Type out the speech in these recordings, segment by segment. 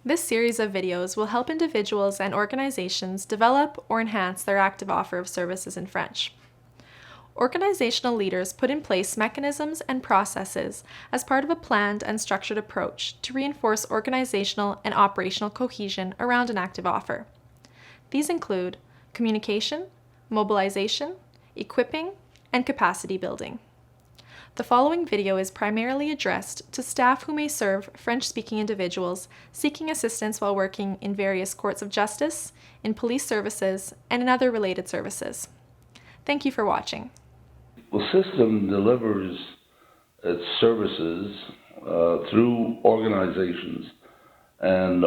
This series of videos will help individuals and organizations develop or enhance their active offer of services in French. Organizational leaders put in place mechanisms and processes as part of a planned and structured approach to reinforce organizational and operational cohesion around an active offer. These include communication, mobilization, equipping, and capacity building. The following video is primarily addressed to staff who may serve French-speaking individuals seeking assistance while working in various courts of justice, in police services, and in other related services. Thank you for watching. The system delivers its services through organizations, and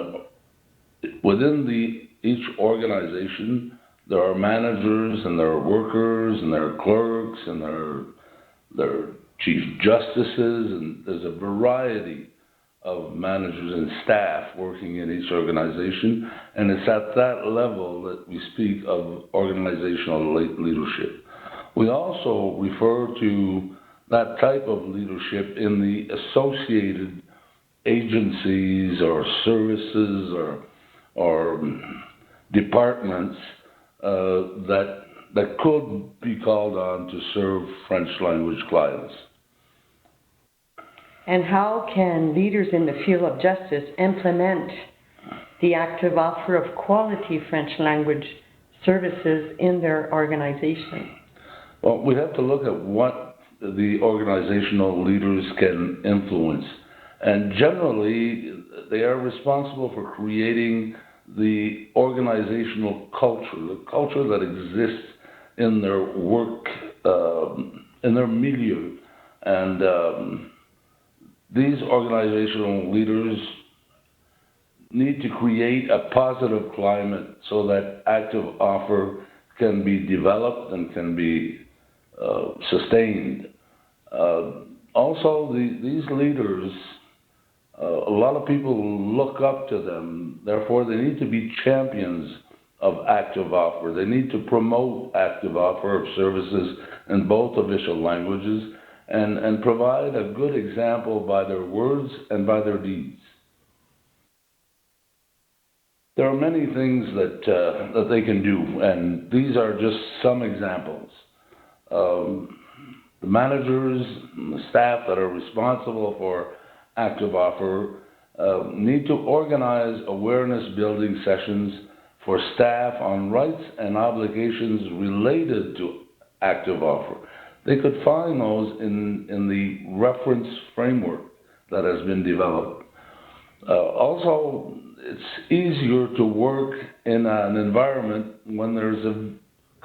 within each organization there are managers and there are workers and there are clerks and there are chief justices, and there's a variety of managers and staff working in each organization, and it's at that level that we speak of organizational leadership. We also refer to that type of leadership in the associated agencies or services or departments that could be called on to serve French language clients. And how can leaders in the field of justice implement the active offer of quality French language services in their organization? Well, we have to look at what the organizational leaders can influence. And generally, they are responsible for creating the organizational culture, the culture that exists in their work, in their milieu. And these organizational leaders need to create a positive climate so that active offer can be developed and can be sustained. Also, these leaders, a lot of people look up to them. Therefore, they need to be champions of active offer. They need to promote active offer of services in both official languages and provide a good example by their words and by their deeds. There are many things that they can do, and these are just some examples. The managers and the staff that are responsible for active offer need to organize awareness building sessions for staff on rights and obligations related to active offer. They could find those in the reference framework that has been developed. Also, it's easier to work in an environment when there's a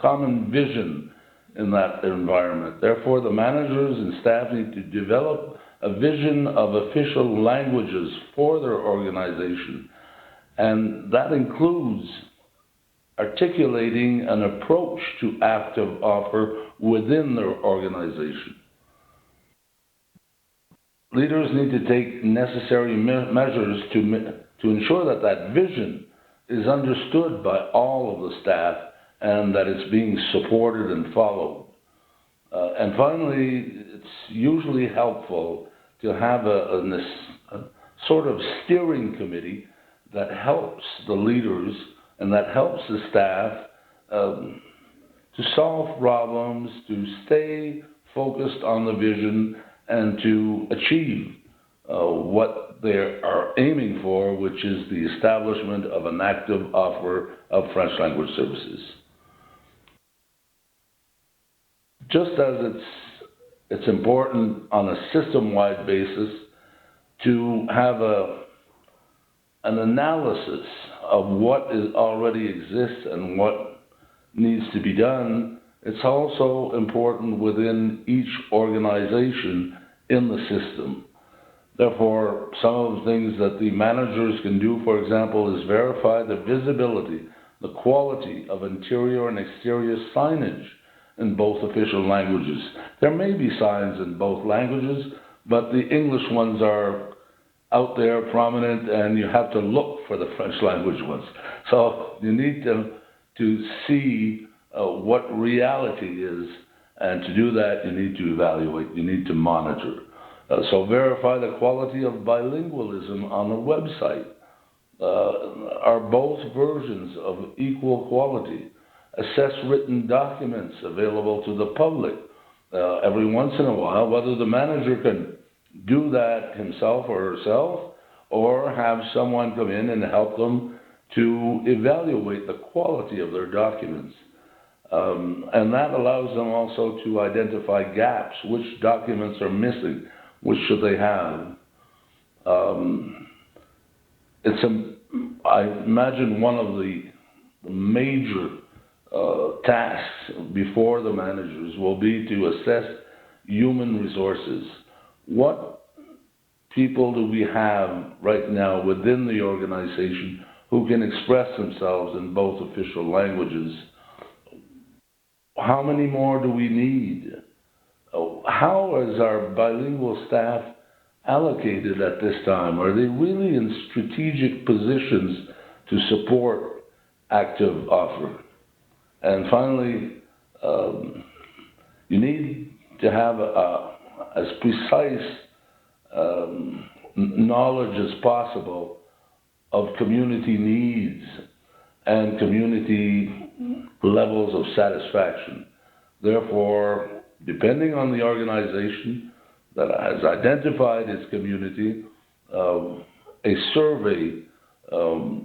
common vision in that environment. Therefore, the managers and staff need to develop a vision of official languages for their organization, and that includes articulating an approach to active offer within their organization. Leaders need to take necessary measures to ensure that that vision is understood by all of the staff and that it's being supported and followed. And finally, it's usually helpful to have a sort of steering committee that helps the leaders and that helps the staff to solve problems, to stay focused on the vision, and to achieve what they are aiming for, which is the establishment of an active offer of French language services. Just as it's important on a system-wide basis to have an analysis of what already exists and what needs to be done, it's also important within each organization in the system. Therefore, some of the things that the managers can do, for example, is verify the visibility, the quality of interior and exterior signage in both official languages. There may be signs in both languages, but the English ones are out there, prominent, and you have to look for the French language ones. So you need to see what reality is, and to do that you need to evaluate, you need to monitor. So verify the quality of bilingualism on the website. are both versions of equal quality. Assess written documents available to the public every once in a while, whether the manager can do that himself or herself, or have someone come in and help them to evaluate the quality of their documents. And that allows them also to identify gaps, which documents are missing, which should they have. I imagine one of the major tasks before the managers will be to assess human resources. What people do we have right now within the organization who can express themselves in both official languages? How many more do we need? How is our bilingual staff allocated at this time? Are they really in strategic positions to support active offer? And finally, you need to have as precise knowledge as possible of community needs and community levels of satisfaction. Therefore, depending on the organization that has identified its community, a survey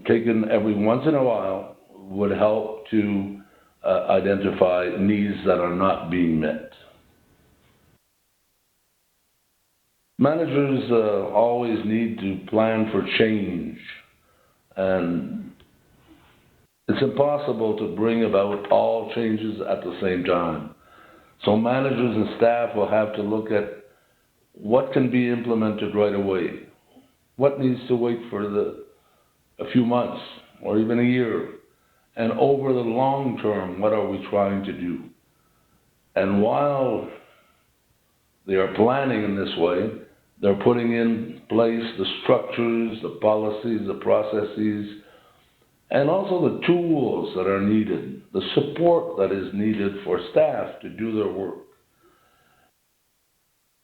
taken every once in a while would help to identify needs that are not being met. Managers always need to plan for change, and it's impossible to bring about all changes at the same time. So managers and staff will have to look at what can be implemented right away, what needs to wait for a few months or even a year, and over the long term, what are we trying to do? And while they are planning in this way, they're putting in place the structures, the policies, the processes, and also the tools that are needed, the support that is needed for staff to do their work.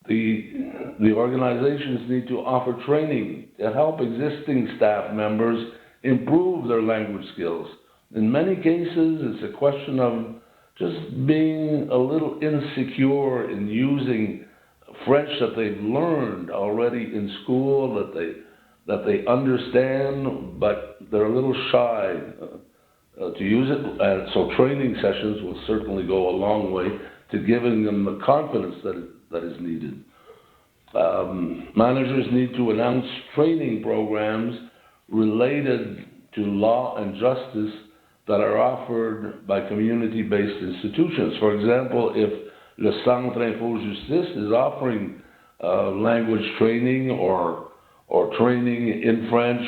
The organizations need to offer training to help existing staff members improve their language skills. In many cases, it's a question of just being a little insecure in using French that they've learned already in school, that they understand, but they're a little shy to use it. And so training sessions will certainly go a long way to giving them the confidence that is needed. Managers need to announce training programs related to law and justice that are offered by community-based institutions. For example, if Le Centre Info Justice is offering language training or training in French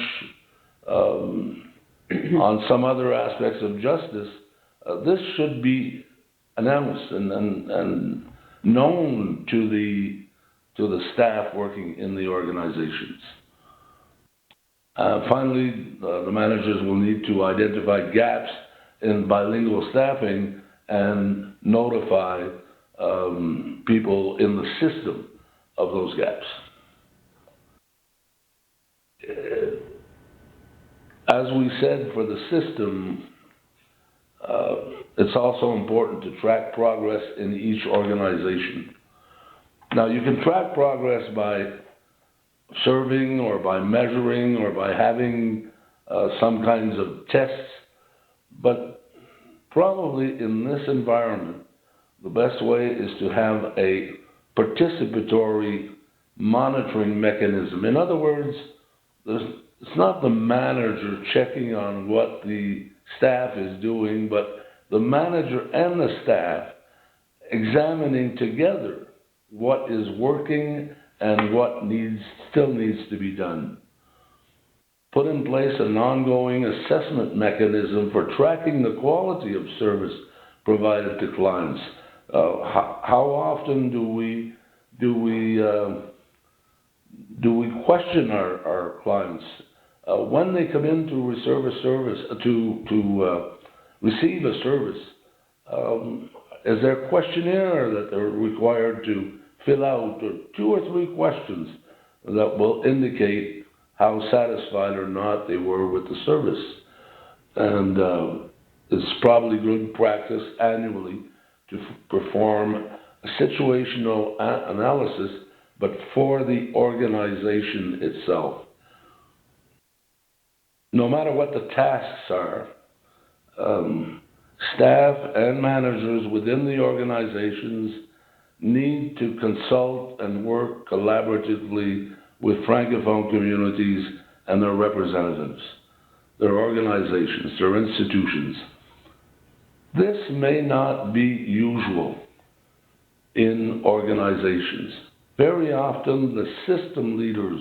on some other aspects of justice, this should be announced and known to the staff working in the organizations. Finally, the managers will need to identify gaps in bilingual staffing and notify people in the system of those gaps. As we said for the system, it's also important to track progress in each organization. Now, you can track progress by serving or by measuring or by having some kinds of tests, but probably in this environment, the best way is to have a participatory monitoring mechanism. In other words, it's not the manager checking on what the staff is doing, but the manager and the staff examining together what is working and what still needs to be done. Put in place an ongoing assessment mechanism for tracking the quality of service provided to clients. How often do we question our clients when they come in to receive a service? Is there a questionnaire that they're required to fill out, or 2 or 3 questions that will indicate how satisfied or not they were with the service. And it's probably good practice annually to perform a situational analysis, but for the organization itself. No matter what the tasks are, staff and managers within the organizations need to consult and work collaboratively with Francophone communities and their representatives, their organizations, their institutions. This may not be usual in organizations. Very often, the system leaders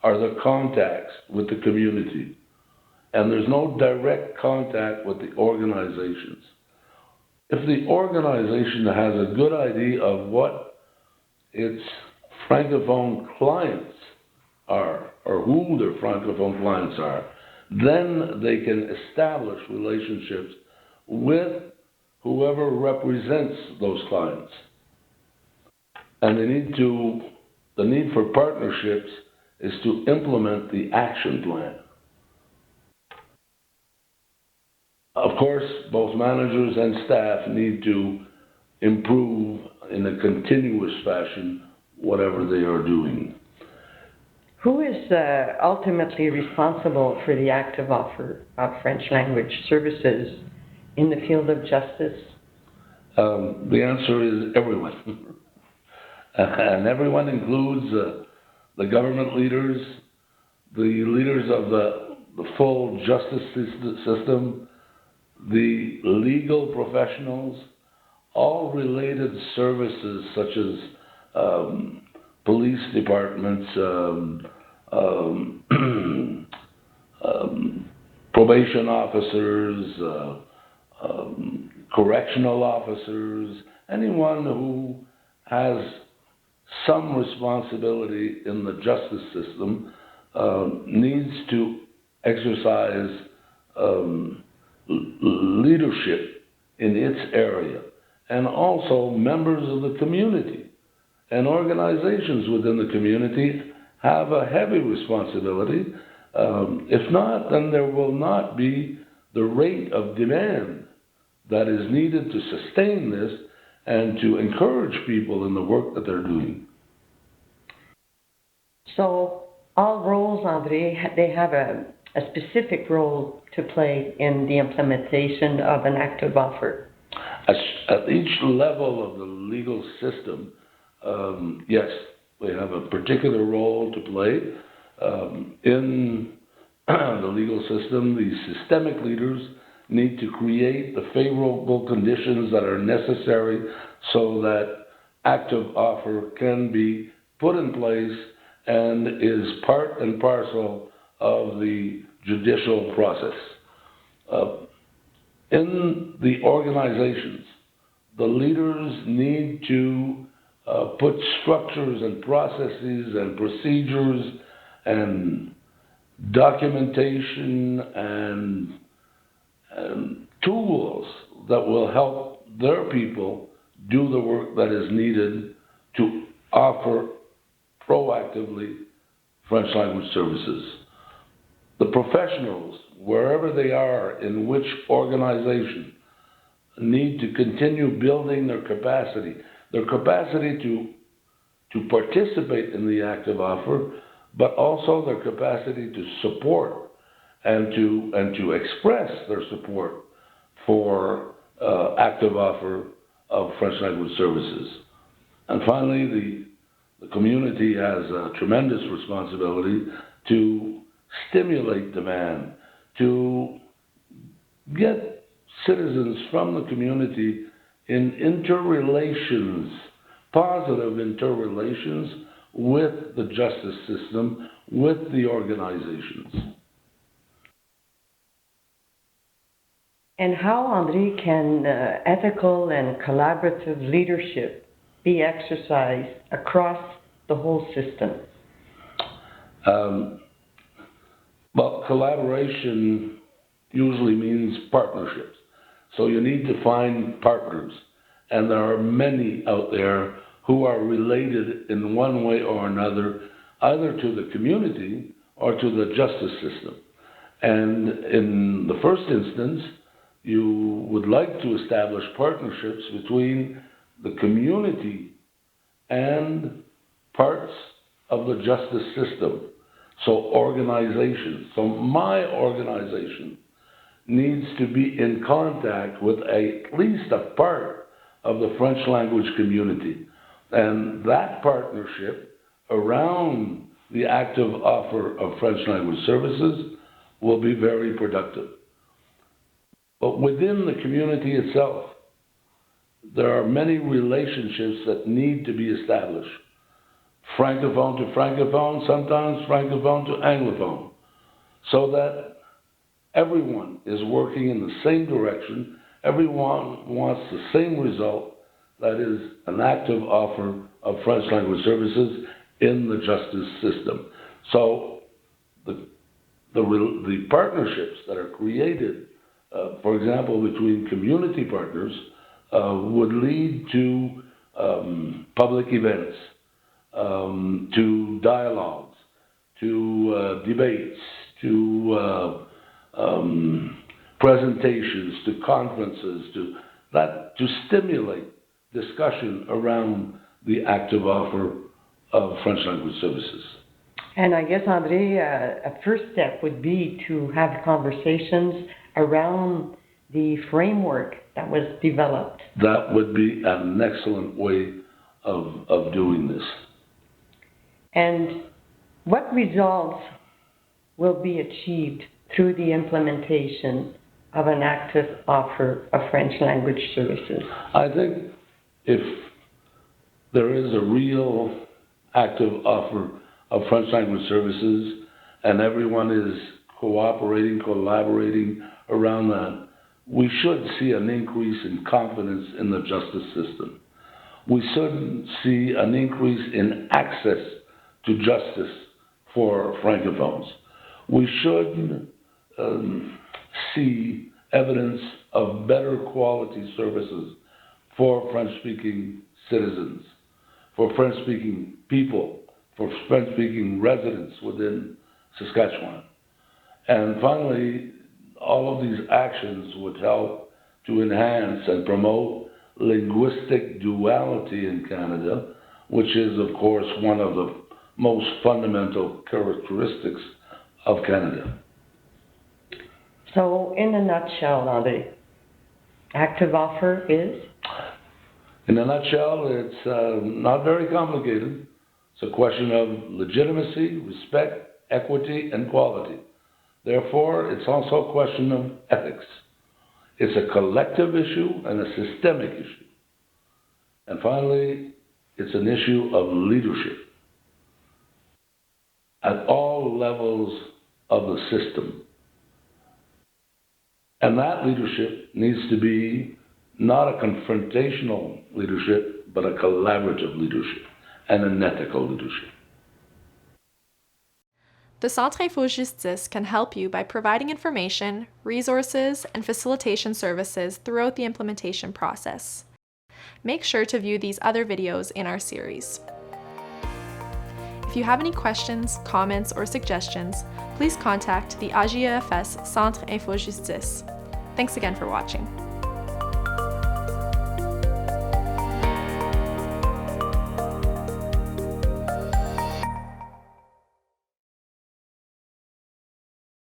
are the contacts with the community, and there's no direct contact with the organizations. If the organization has a good idea of what its Francophone clients are, or who their Francophone clients are, then they can establish relationships with whoever represents those clients. And the need for partnerships is to implement the action plan. Of course, both managers and staff need to improve in a continuous fashion whatever they are doing. Who is ultimately responsible for the active offer of French language services in the field of justice? The answer is everyone. And everyone includes the government leaders, the leaders of the full justice system, the legal professionals, all related services such as police departments, probation officers, correctional officers, anyone who has some responsibility in the justice system needs to exercise leadership in its area, and also members of the community and organizations within the community have a heavy responsibility. If not, then there will not be the rate of demand that is needed to sustain this and to encourage people in the work that they're doing. So all roles, André, they have a specific role to play in the implementation of an active offer. At each level of the legal system, yes, we have a particular role to play. In the legal system, the systemic leaders need to create the favorable conditions that are necessary so that active offer can be put in place and is part and parcel of the judicial process. In the organizations, the leaders need to put structures and processes and procedures and documentation and tools that will help their people do the work that is needed to offer proactively French language services. The professionals, wherever they are, in which organization, need to continue building their capacity to participate in the active offer, but also their capacity to support and to express their support for active offer of French language services. And finally, the community has a tremendous responsibility to stimulate demand, to get citizens from the community in interrelations, positive interrelations with the justice system, with the organizations. And how, André, can ethical and collaborative leadership be exercised across the whole system? Well, collaboration usually means partnerships. So you need to find partners. And there are many out there who are related in one way or another, either to the community or to the justice system. And in the first instance, you would like to establish partnerships between the community and parts of the justice system. So organizations. So my organization needs to be in contact with at least a part of the French language community. And that partnership around the active offer of French language services will be very productive. But within the community itself, there are many relationships that need to be established. Francophone to Francophone, sometimes Francophone to Anglophone, so that everyone is working in the same direction, everyone wants the same result, that is an active offer of French language services in the justice system. So the partnerships that are created, for example, between community partners, would lead to public events, to dialogues, to debates, to presentations, to conferences, to stimulate discussion around the active offer of French language services. And I guess, André, a first step would be to have conversations around the framework that was developed. That would be an excellent way of doing this. And what results will be achieved through the implementation of an active offer of French language services? I think if there is a real active offer of French language services and everyone is cooperating, collaborating around that, we should see an increase in confidence in the justice system. We should see an increase in access to justice for Francophones. We should see evidence of better quality services for French-speaking citizens, for French-speaking people, for French-speaking residents within Saskatchewan. And finally, all of these actions would help to enhance and promote linguistic duality in Canada, which is, of course, one of the most fundamental characteristics of Canada. So, in a nutshell, André, active offer is? In a nutshell, it's not very complicated. It's a question of legitimacy, respect, equity, and quality. Therefore, it's also a question of ethics. It's a collective issue and a systemic issue. And finally, it's an issue of leadership at all levels of the system. And that leadership needs to be not a confrontational leadership, but a collaborative leadership and an ethical leadership. The Centre Info Justice can help you by providing information, resources, and facilitation services throughout the implementation process. Make sure to view these other videos in our series. If you have any questions, comments, or suggestions, please contact the AJEFS Centre Info Justice. Thanks again for watching.